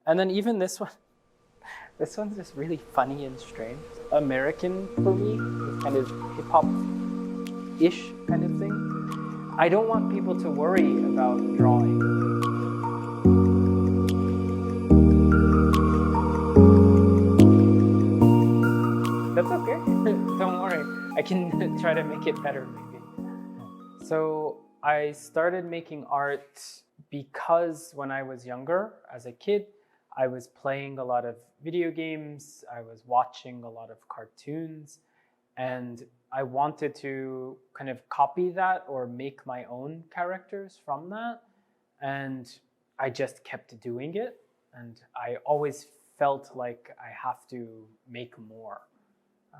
And then even this one, this one's just really funny and strange. American for me, it's kind of hip-hop-ish kind of thing. I don't want people to worry about drawing. That's okay, don't worry. I can try to make it better maybe. So I started making art because when I was younger, as a kid, I was playing a lot of video games, I was watching a lot of cartoons, and I wanted to kind of copy that or make my own characters from that. And I just kept doing it. And I always felt like I have to make more.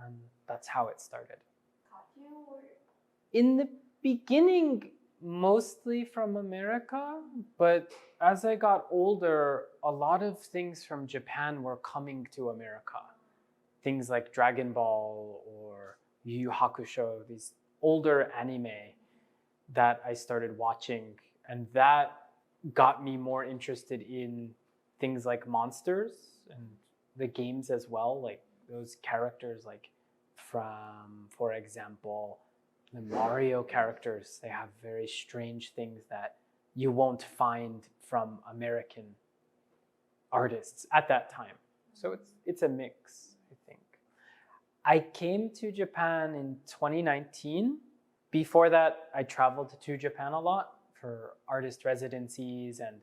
And that's how it started. In the beginning, mostly from America, but as I got older, a lot of things from Japan were coming to America. Things like Dragon Ball or Yu Yu Hakusho, these older anime that I started watching, and that got me more interested in things like monsters and the games as well, like those characters like from, for example, the Mario characters. They have very strange things that you won't find from American artists at that time. So it's a mix, I think. I came to Japan in 2019. Before that, I traveled to Japan a lot for artist residencies and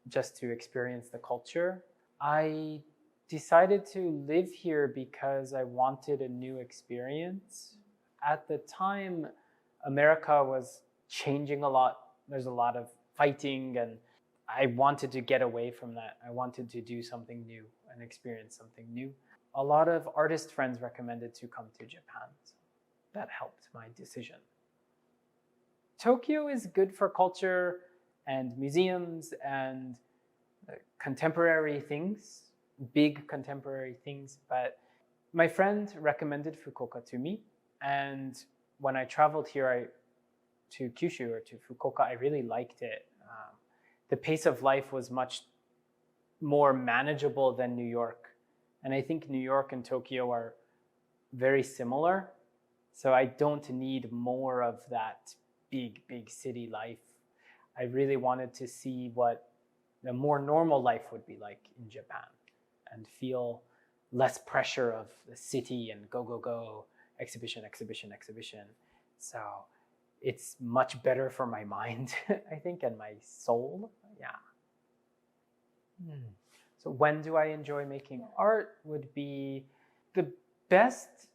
just to experience the culture. I decided to live here because I wanted a new experience. At the time, America was changing a lot. There's a lot of fighting, and I wanted to get away from that. I wanted to do something new and experience something new. A lot of artist friends recommended to come to Japan. So that helped my decision. Tokyo is good for culture and museums and contemporary things, big contemporary things, but my friend recommended Fukuoka to me. And when I traveled here to Kyushu or to Fukuoka, I really liked it. The pace of life was much more manageable than New York. And I think New York and Tokyo are very similar. So I don't need more of that big city life. I really wanted to see what a more normal life would be like in Japan and feel less pressure of the city and go, exhibition. So it's much better for my mind, I think, and my soul. Yeah. So when do I enjoy making art would be the best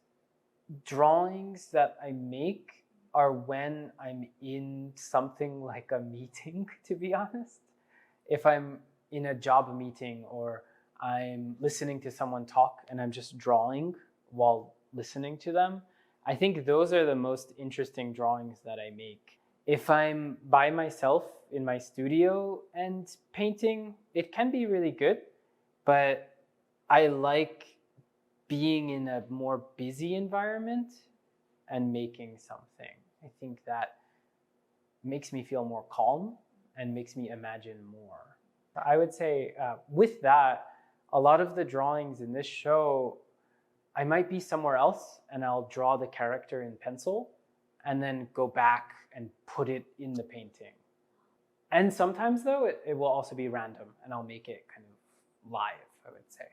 drawings that I make are when I'm in something like a meeting, to be honest. If I'm in a job meeting or I'm listening to someone talk and I'm just drawing while listening to them, I think those are the most interesting drawings that I make. If I'm by myself in my studio and painting, it can be really good, but I like being in a more busy environment and making something. I think that makes me feel more calm and makes me imagine more. I would say with that, a lot of the drawings in this show, I might be somewhere else and I'll draw the character in pencil and then go back and put it in the painting. And sometimes though, it will also be random and I'll make it kind of live, I would say.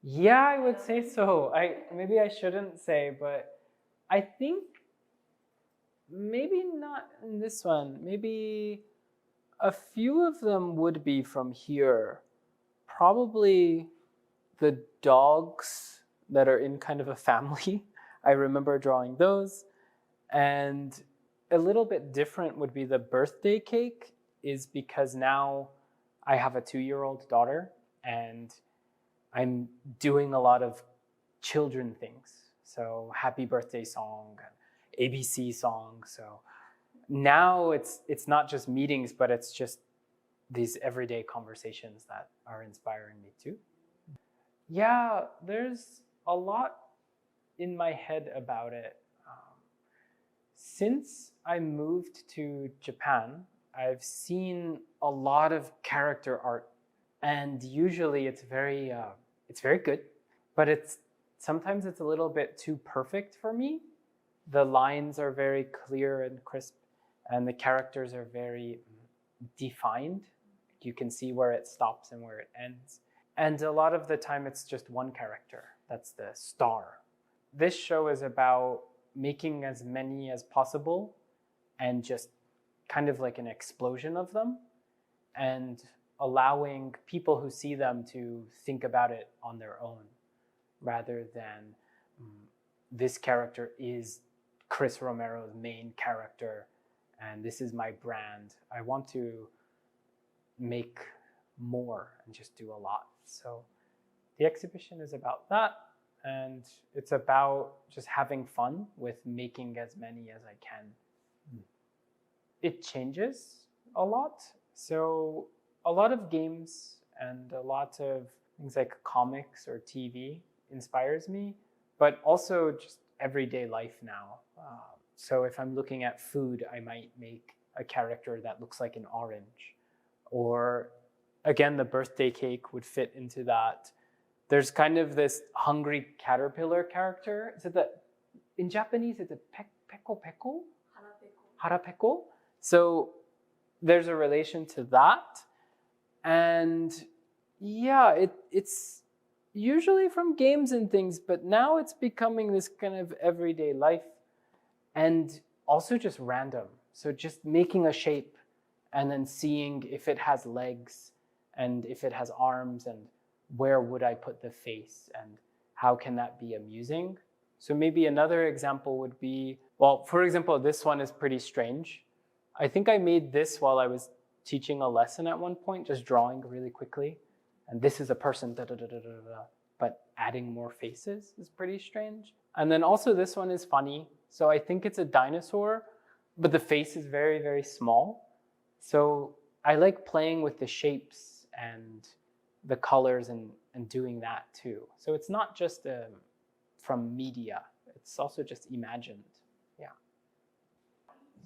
Yeah, I would say so. Maybe I shouldn't say, but I think maybe not in this one. Maybe a few of them would be from here. Probably the dogs that are in kind of a family. I remember drawing those. And a little bit different would be the birthday cake, is because now I have a 2-year-old daughter and I'm doing a lot of children things. So happy birthday song, ABC song. So now it's not just meetings, but it's just these everyday conversations that are inspiring me too. Yeah, there's a lot in my head about it. Since I moved to Japan, I've seen a lot of character art And usually it's very good, but sometimes it's a little bit too perfect for me. The lines are very clear and crisp, and the characters are very defined. You can see where it stops and where it ends. And a lot of the time it's just one character. That's the star. This show is about making as many as possible and just kind of like an explosion of them, and allowing people who see them to think about it on their own, rather than this character is Chris Romero's main character and this is my brand. I want to make more and just do a lot. So the exhibition is about that, and it's about just having fun with making as many as I can. It changes a lot. So a lot of games and a lot of things like comics or TV inspires me, but also just everyday life now. So if I'm looking at food, I might make a character that looks like an orange. Or again, the birthday cake would fit into that. There's kind of this hungry caterpillar character. Is it in Japanese, it's a peko peko? Harapeko. So there's a relation to that. And yeah, it's usually from games and things, but now it's becoming this kind of everyday life, and also just random. So just making a shape and then seeing if it has legs and if it has arms, and where would I put the face and how can that be amusing. So maybe another example would be, well, for example, this one is pretty strange. I think I made this while I was teaching a lesson at one point, just drawing really quickly. And this is a person, but adding more faces is pretty strange. And then also this one is funny. So I think it's a dinosaur, but the face is very, very small. So I like playing with the shapes and the colors and doing that too. So it's not just from media, it's also just imagined.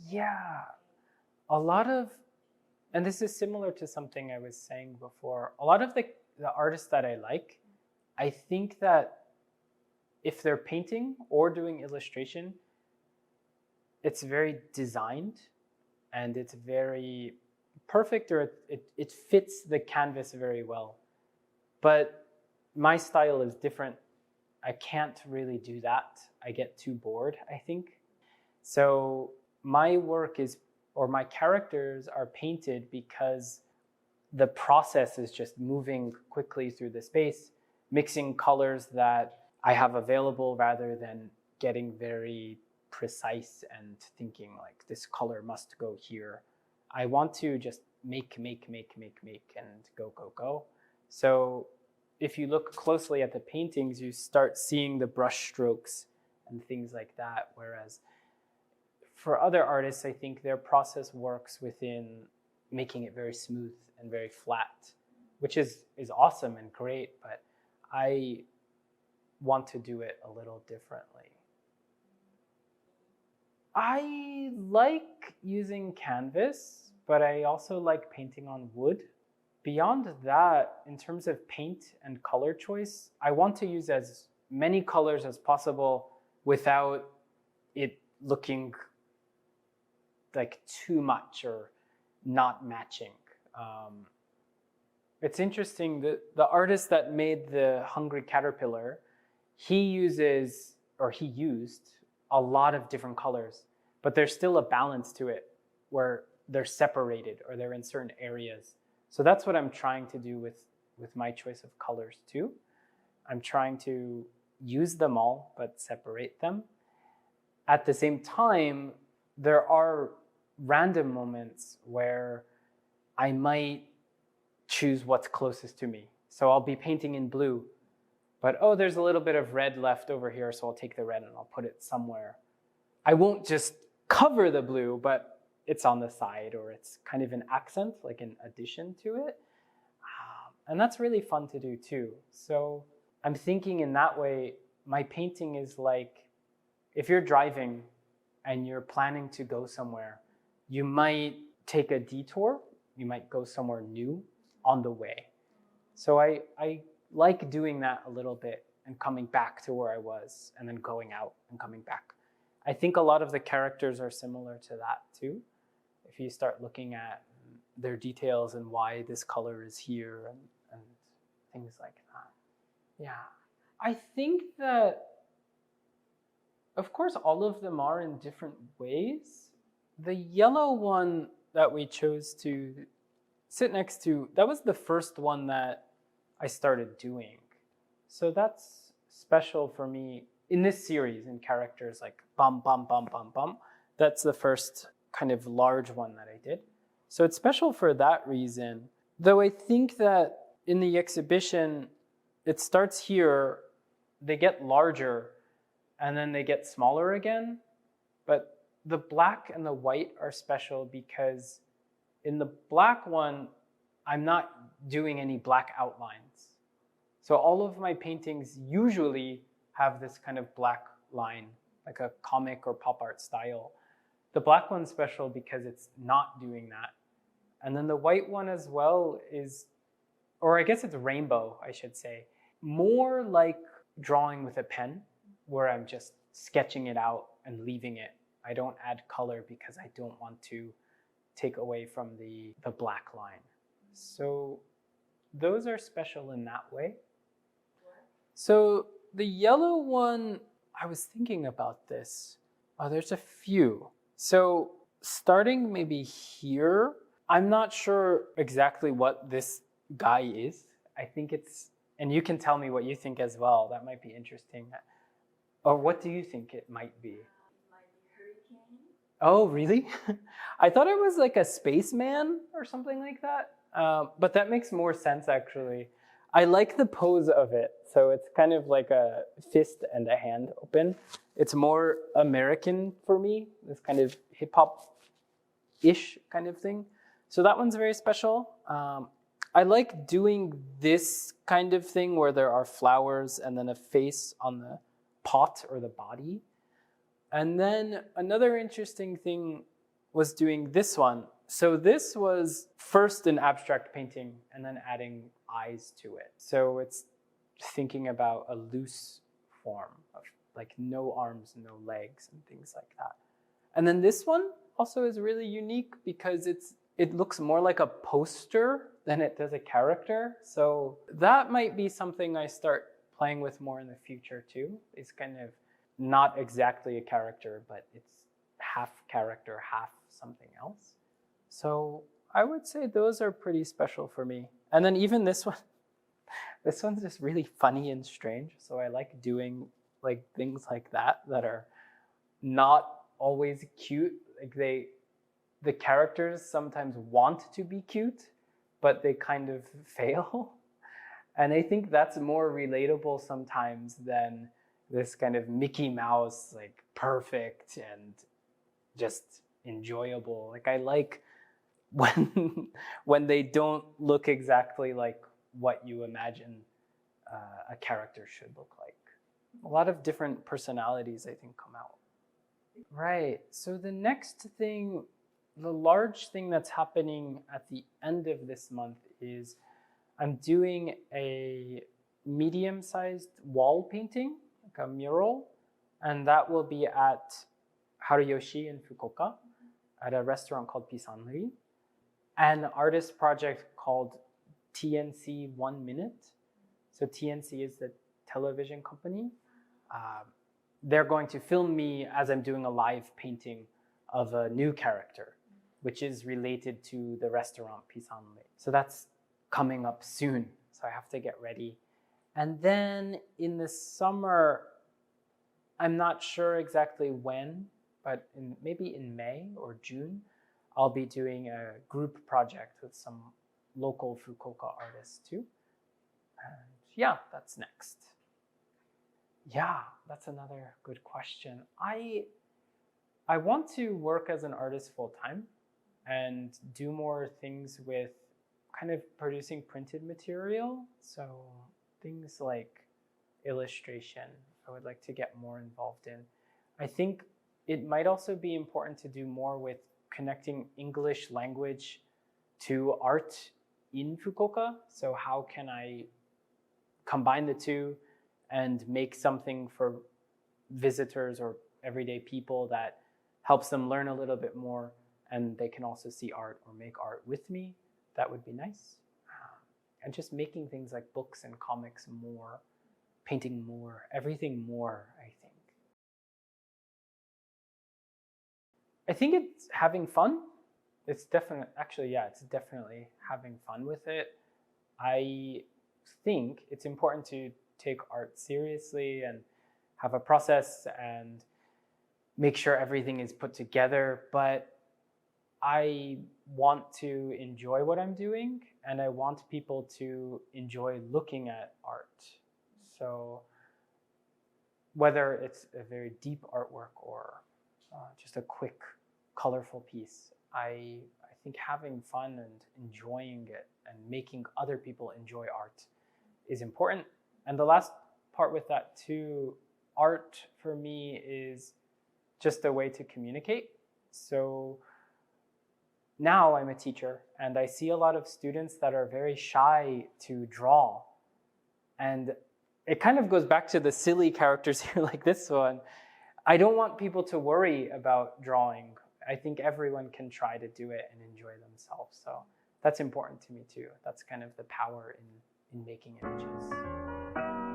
Yeah, a lot of, and this is similar to something I was saying before, a lot of the artists that I like, I think that if they're painting or doing illustration, it's very designed and it's very perfect, or it fits the canvas very well. But my style is different. I can't really do that. I get too bored, I think. So my work is, or my characters are painted because the process is just moving quickly through the space, mixing colors that I have available rather than getting very precise and thinking like this color must go here. I want to just make and go. So if you look closely at the paintings, you start seeing the brush strokes and things like that. Whereas for other artists, I think their process works within making it very smooth and very flat, which is awesome and great, but I want to do it a little differently. I like using canvas, but I also like painting on wood. Beyond that, in terms of paint and color choice, I want to use as many colors as possible without it looking like too much or not matching. It's interesting that the artist that made the hungry caterpillar, he used a lot of different colors, but there's still a balance to it where they're separated or they're in certain areas. So that's what I'm trying to do with my choice of colors too. I'm trying to use them all, but separate them. At the same time, there are random moments where I might choose what's closest to me. So I'll be painting in blue, but there's a little bit of red left over here, so I'll take the red and I'll put it somewhere. I won't just cover the blue, but it's on the side, or it's kind of an accent, like an addition to it. And that's really fun to do too. So I'm thinking in that way, my painting is like, if you're driving and you're planning to go somewhere, you might take a detour, you might go somewhere new on the way. So I like doing that a little bit and coming back to where I was and then going out and coming back. I think a lot of the characters are similar to that too. If you start looking at their details and why this color is here and things like that. Yeah. I think that, of course, all of them are in different ways. The yellow one that we chose to sit next to, that was the first one that I started doing. So that's special for me in this series, in characters like bum, bum, bum, bum, bum. That's the first kind of large one that I did. So it's special for that reason. Though I think that in the exhibition, it starts here, they get larger, and then they get smaller again. But the black and the white are special because in the black one, I'm not doing any black outlines. So all of my paintings usually have this kind of black line, like a comic or pop art style. The black one's special because it's not doing that. And then the white one as well is, or I guess it's rainbow, I should say, more like drawing with a pen, where I'm just sketching it out and leaving it. I don't add color because I don't want to take away from the black line. So those are special in that way. So the yellow one, I was thinking about this. Oh, there's a few. So starting maybe here, I'm not sure exactly what this guy is. I think it's, and you can tell me what you think as well. That might be interesting. Or what do you think it might be? It might be hurricane. Oh, really? I thought it was like a spaceman or something like that. But that makes more sense, actually. I like the pose of it. So it's kind of like a fist and a hand open. It's more American for me, this kind of hip hop-ish kind of thing. So that one's very special. I like doing this kind of thing where there are flowers and then a face on the pot or the body. And then another interesting thing was doing this one. So this was first an abstract painting and then adding eyes to it. So it's thinking about a loose form of like no arms, no legs and things like that. And then this one also is really unique because it looks more like a poster than it does a character. So that might be something I start playing with more in the future too. It's kind of not exactly a character, but it's half character, half something else. So I would say those are pretty special for me. And then even this one, this one's just really funny and strange. So I like doing like things like that are not always cute. Like the characters sometimes want to be cute, but they kind of fail. And I think that's more relatable sometimes than this kind of Mickey Mouse, like perfect and just enjoyable. Like I like when they don't look exactly like what you imagine a character should look like. A lot of different personalities, I think, come out. Right. So the next thing, the large thing that's happening at the end of this month is I'm doing a medium-sized wall painting, like a mural, and that will be at Haruyoshi in Fukuoka at a restaurant called Pisanri, and an artist project called TNC 1 Minute. So TNC is the television company. They're going to film me as I'm doing a live painting of a new character, which is related to the restaurant Pisanri. So that's coming up soon, so I have to get ready. And then in the summer, I'm not sure exactly when, but maybe in May or June, I'll be doing a group project with some local Fukuoka artists too. And yeah, that's next. Yeah, that's another good question. I want to work as an artist full-time and do more things with kind of producing printed material. So things like illustration, I would like to get more involved in. I think it might also be important to do more with connecting English language to art in Fukuoka. So how can I combine the two and make something for visitors or everyday people that helps them learn a little bit more, and they can also see art or make art with me? That would be nice. And just making things like books and comics more, painting more, everything more, I think. I think it's having fun. It's definitely, actually, yeah, it's definitely having fun with it. I think it's important to take art seriously and have a process and make sure everything is put together. But I want to enjoy what I'm doing, and I want people to enjoy looking at art. So whether it's a very deep artwork or just a quick, colorful piece, I think having fun and enjoying it and making other people enjoy art is important. And the last part with that too, art for me is just a way to communicate. So now I'm a teacher, and I see a lot of students that are very shy to draw. And it kind of goes back to the silly characters here like this one. I don't want people to worry about drawing. I think everyone can try to do it and enjoy themselves. So that's important to me too. That's kind of the power in making images.